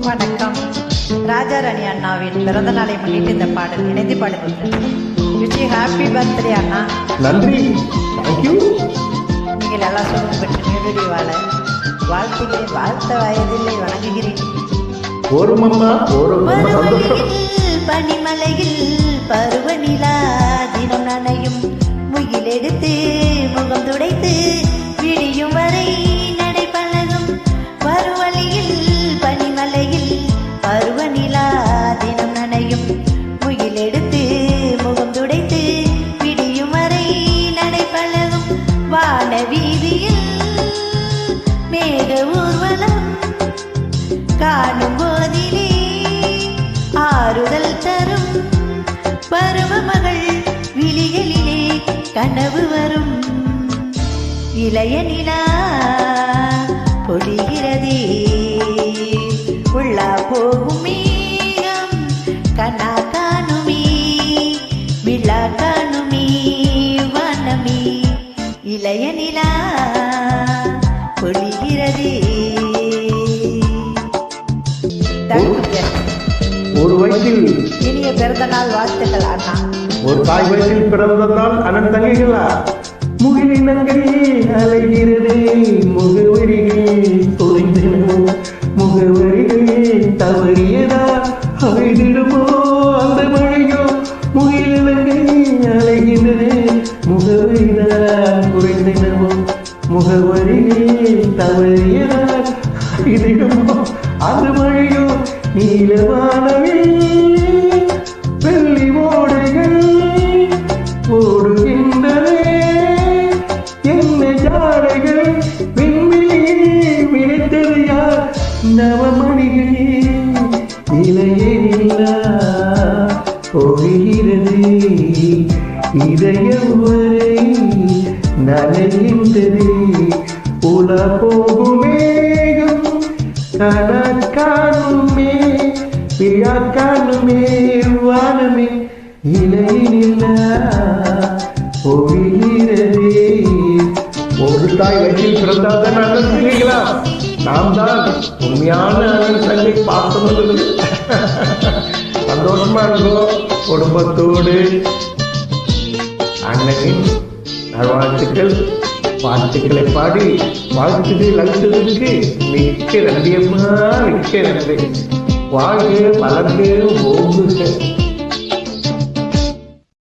வணக்கம். ராஜாராணி அண்ணாவின் பிறந்த நாளை முன்னிட்டு இந்த பாடல் இணைந்து பாடுகின்றேன். விஷ் ஹாப்பி பர்த்டே அண்ணா. நன்றி. தேங்க்யூ. நீங்கள் எல்லாம் சுகம் பெற்று நீடுடி வாழ வாழ்த்துகிறேன். வாழ்த்த வயதில்லை, வணங்குகிறேன். ஒரு மம்மா ஒரு சந்தோஷம். பனிமலையில் பருவநிலா தினம் நனையும் முகில் எடுத்து முகம் துடைத்து விடியும் வரை நடை பழகும். பருவழியில் பனிமலையில் பருவநிலா தினம் நனையும் முகில் எடுத்து முகம் துடைத்து விடியும் வரை நடை பழகும். வான வீதியில் மேக ஊர்வலம் காணும் போதிலே ஆறுதல் தரும். பருவ மகள் விழிகளிலே கனவு வரும். இளைய நிலா பொழிகிறதே உள்ளா போகும் மேகம் கண்ணா காணுமே விழா காணுமே வானமே. இளைய நிலா பொழிகிறதே. ஒரு வயசில் இனிய பிறந்த நாள் வாழ்த்துக்கள் அண்ணா. ஒரு தாய் வயசில் பிறந்ததால் அண்ணன் தங்கைகளா முகிலினங்கள் அலைகிறது. முகவரிகள் தொலைந்தனோ முகவரிகள் தவறியதா அவைதிடுமோ அந்த மழையோ. முகிலினங்கள் அலைகிறது முகவரிதான் குறைந்தனவோ முகவரிகள் தவறியதா அவைதிடுமோ அந்த மழையோ. நீலவானவில் வெள்ளி ஓடைகள் ஓடுகின்றனே என்ன ஜாடைகள் விண்வெளியில் விளைத்தது யார் நவமணிகளே. இலையில்லா போகிறது இதயம் வரை நனைகின்றது. உலா போகும் மேகம் காணுமே பிரியா காணுமே வானமே. இலையில்லா போகிறதே. ஒரு தாய் வயிற்றில் பிறந்தாதான் அண்ணன் தங்கைகளா நாம் தான் உண்மையான அண்ணன் தங்கை பார்த்தது. சந்தோஷமா இருக்கோம் குடும்பத்தோடு. அண்ணனின் வாழ்த்துக்களை பாடி வாழ்த்துக்கள் அளித்ததற்கு மிக்க நன்றியம்மா, மிக்க நன்றி. வாழ்க வளர்ந்து ஓங்குக.